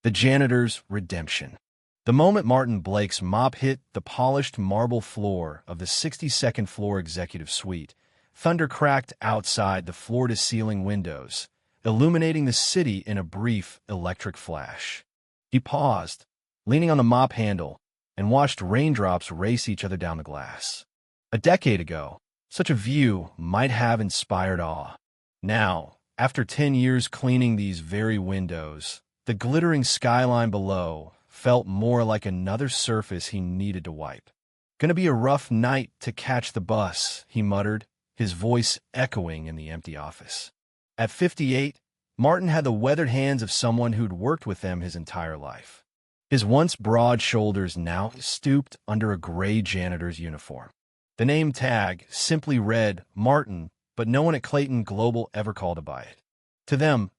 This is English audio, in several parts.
The Janitor's Redemption. The moment Martin Blake's mop hit the polished marble floor of the 62nd floor executive suite, thunder cracked outside the floor-to-ceiling windows, illuminating the city in a brief electric flash. He paused, leaning on the mop handle, and watched raindrops race each other down the glass. A decade ago, such a view might have inspired awe. Now, after 10 years cleaning these very windows, the glittering skyline below felt more like another surface he needed to wipe. "Gonna be a rough night to catch the bus," he muttered, his voice echoing in the empty office. At 58, Martin had the weathered hands of someone who'd worked with them his entire life. His once broad shoulders now stooped under a gray janitor's uniform. The name tag simply read Martin, but no one at Clayton Global ever called him by it. To them,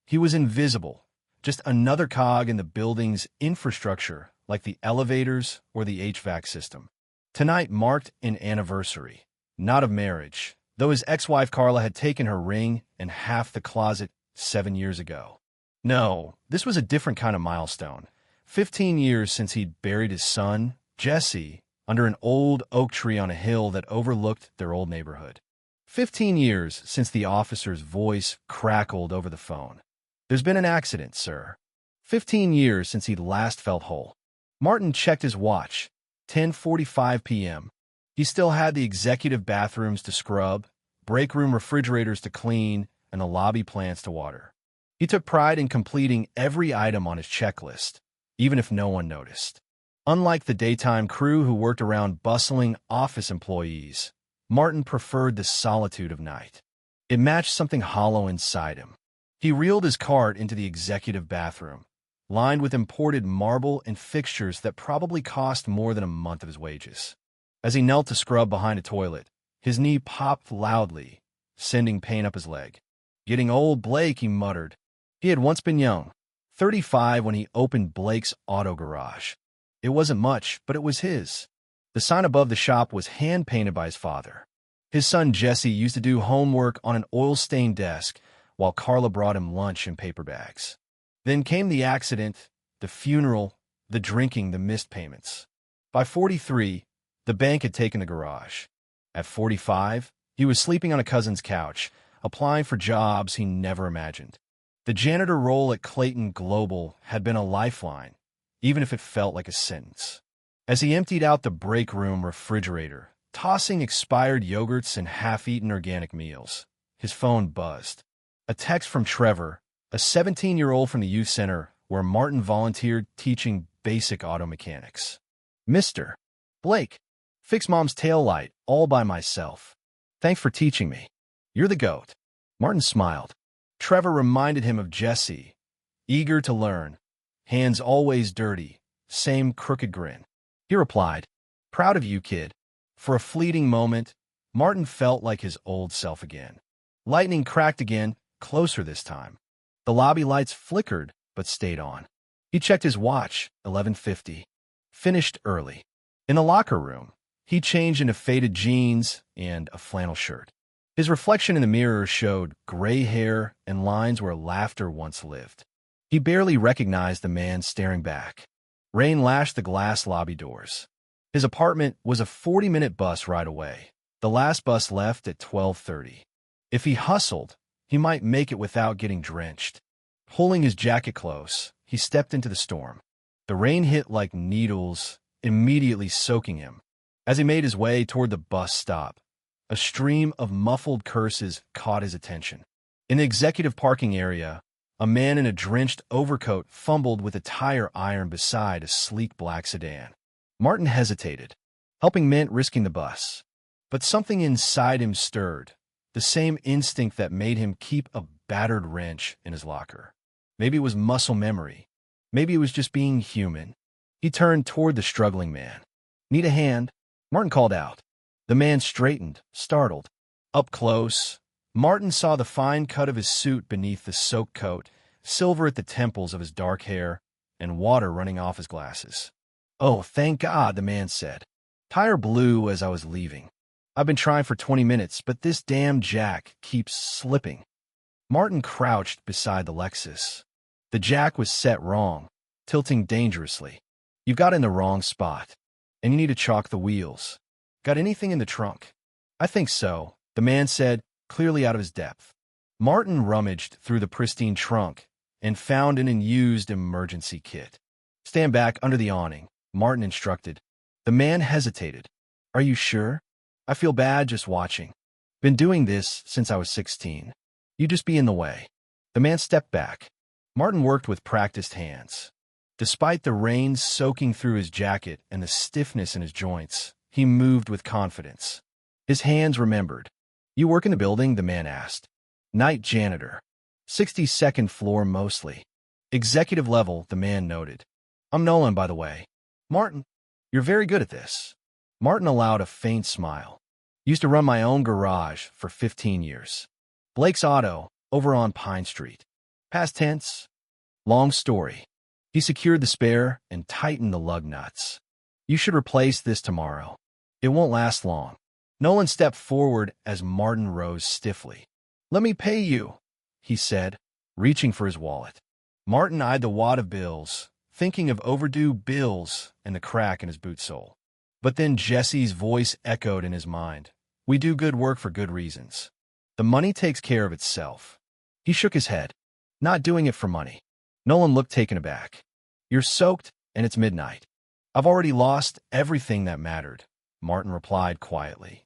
he was invisible, just another cog in the building's infrastructure, like the elevators or the HVAC system. Tonight marked an anniversary, not of marriage, though his ex-wife Carla had taken her ring and half the closet 7 years ago. No, this was a different kind of milestone. 15 years since he'd buried his son, Jesse, under an old oak tree on a hill that overlooked their old neighborhood. 15 years since the officer's voice crackled over the phone. "There's been an accident, sir." 15 years since he'd last felt whole. Martin checked his watch. 10:45 p.m. He still had the executive bathrooms to scrub, break room refrigerators to clean, and the lobby plants to water. He took pride in completing every item on his checklist, even if no one noticed. Unlike the daytime crew who worked around bustling office employees, Martin preferred the solitude of night. It matched something hollow inside him. He reeled his cart into the executive bathroom, lined with imported marble and fixtures that probably cost more than a month of his wages. As he knelt to scrub behind a toilet, his knee popped loudly, sending pain up his leg. "Getting old, Blake," he muttered. He had once been young, 35 when he opened Blake's auto garage. It wasn't much, but it was his. The sign above the shop was hand-painted by his father. His son Jesse used to do homework on an oil-stained desk, while Carla brought him lunch in paper bags. Then came the accident, the funeral, the drinking, the missed payments. By 43, the bank had taken the garage. At 45, he was sleeping on a cousin's couch, applying for jobs he never imagined. The janitor role at Clayton Global had been a lifeline, even if it felt like a sentence. As he emptied out the break room refrigerator, tossing expired yogurts and half-eaten organic meals, his phone buzzed. A text from Trevor, a 17-year-old from the youth center where Martin volunteered teaching basic auto mechanics. "Mr. Blake, fix Mom's taillight all by myself. Thanks for teaching me. You're the GOAT." Martin smiled. Trevor reminded him of Jesse, eager to learn, hands always dirty, same crooked grin. He replied, "Proud of you, kid." For a fleeting moment, Martin felt like his old self again. Lightning cracked again, closer this time. The lobby lights flickered, but stayed on. He checked his watch, 11:50. Finished early. In the locker room, he changed into faded jeans and a flannel shirt. His reflection in the mirror showed gray hair and lines where laughter once lived. He barely recognized the man staring back. Rain lashed the glass lobby doors. His apartment was a 40-minute bus ride away. The last bus left at 12:30. If he hustled, he might make it without getting drenched. Pulling his jacket close, he stepped into the storm. The rain hit like needles, immediately soaking him. As he made his way toward the bus stop, a stream of muffled curses caught his attention. In the executive parking area, a man in a drenched overcoat fumbled with a tire iron beside a sleek black sedan. Martin hesitated, helping meant risking the bus. But something inside him stirred, the same instinct that made him keep a battered wrench in his locker. Maybe it was muscle memory. Maybe it was just being human. He turned toward the struggling man. "Need a hand?" Martin called out. The man straightened, startled. Up close, Martin saw the fine cut of his suit beneath the soaked coat, silver at the temples of his dark hair, and water running off his glasses. "Oh, thank God," the man said. "Tire blew as I was leaving. I've been trying for 20 minutes, but this damn jack keeps slipping." Martin crouched beside the Lexus. The jack was set wrong, tilting dangerously. You've got in the wrong spot, and you need to chalk the wheels. Got anything in the trunk? I think so, the man said, clearly out of his depth. Martin rummaged through the pristine trunk and found an unused emergency kit. Stand back under the awning, Martin instructed. The man hesitated. Are you sure? I feel bad just watching. Been doing this since I was 16. You just be in the way. The man stepped back. Martin worked with practiced hands. Despite the rain soaking through his jacket and the stiffness in his joints, he moved with confidence. His hands remembered. You work in the building? The man asked. Night janitor. 62nd floor mostly. Executive level, the man noted. I'm Nolan, by the way. Martin, you're very good at this. Martin allowed a faint smile. Used to run my own garage for 15 years. Blake's Auto, over on Pine Street. Past tense. Long story. He secured the spare and tightened the lug nuts. You should replace this tomorrow. It won't last long. Nolan stepped forward as Martin rose stiffly. Let me pay you, he said, reaching for his wallet. Martin eyed the wad of bills, thinking of overdue bills and the crack in his boot sole. But then Jesse's voice echoed in his mind. We do good work for good reasons. The money takes care of itself. He shook his head. Not doing it for money. Nolan looked taken aback. You're soaked, and it's midnight. I've already lost everything that mattered, Martin replied quietly.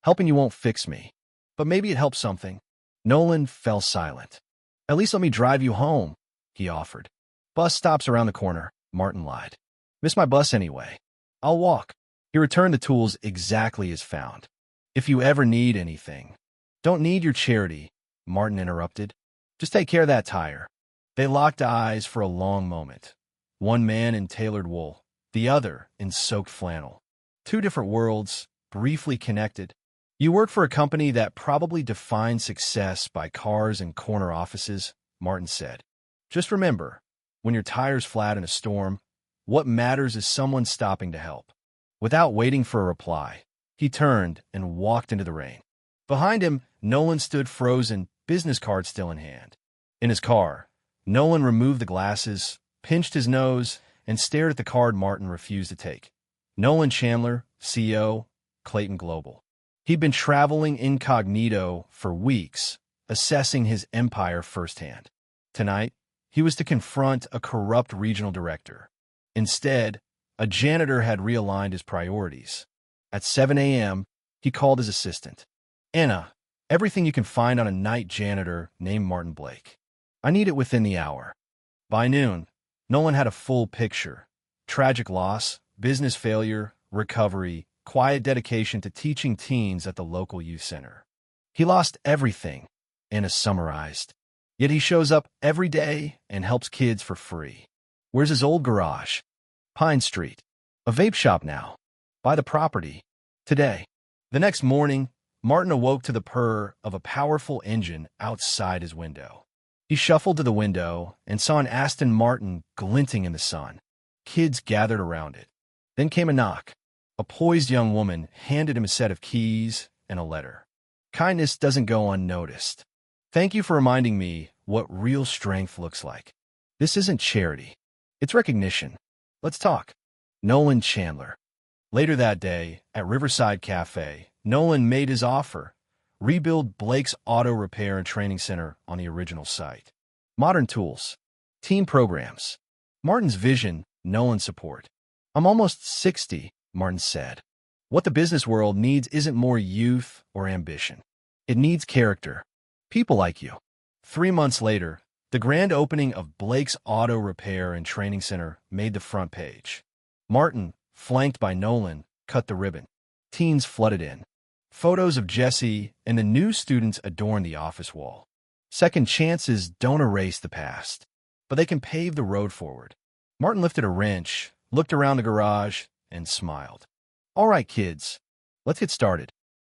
Helping you won't fix me, but maybe it helps something. Nolan fell silent. At least let me drive you home, he offered. Bus stops around the corner, Martin lied. Miss my bus anyway. I'll walk. He returned the tools exactly as found. If you ever need anything. Don't need your charity, Martin interrupted. Just take care of that tire. They locked eyes for a long moment. One man in tailored wool, the other in soaked flannel. Two different worlds, briefly connected. You work for a company that probably defines success by cars and corner offices, Martin said. Just remember, when your tire's flat in a storm, what matters is someone stopping to help. Without waiting for a reply, he turned and walked into the rain. Behind him, Nolan stood frozen, business card still in hand. In his car, Nolan removed the glasses, pinched his nose, and stared at the card Martin refused to take. Nolan Chandler, CEO, Clayton Global. He'd been traveling incognito for weeks, assessing his empire firsthand. Tonight, he was to confront a corrupt regional director. Instead, a janitor had realigned his priorities. At 7 a.m., he called his assistant. Anna, everything you can find on a night janitor named Martin Blake. I need it within the hour. By noon, Nolan had a full picture. Tragic loss, business failure, recovery, quiet dedication to teaching teens at the local youth center. He lost everything, Anna summarized. Yet he shows up every day and helps kids for free. Where's his old garage? Pine Street. A vape shop now. Buy the property. Today. The next morning, Martin awoke to the purr of a powerful engine outside his window. He shuffled to the window and saw an Aston Martin glinting in the sun. Kids gathered around it. Then came a knock. A poised young woman handed him a set of keys and a letter. Kindness doesn't go unnoticed. Thank you for reminding me what real strength looks like. This isn't charity. It's recognition. Let's talk. Nolan Chandler. Later that day, at Riverside Cafe, Nolan made his offer. Rebuild Blake's Auto Repair and Training Center on the original site. Modern tools. Team programs. Martin's vision, Nolan's support. I'm almost 60, Martin said. What the business world needs isn't more youth or ambition. It needs character. People like you. 3 months later, the grand opening of Blake's Auto Repair and Training Center made the front page. Martin, flanked by Nolan, cut the ribbon. Teens flooded in. Photos of Jesse and the new students adorned the office wall. Second chances don't erase the past, but they can pave the road forward. Martin lifted a wrench, looked around the garage, and smiled. All right, kids, let's get started.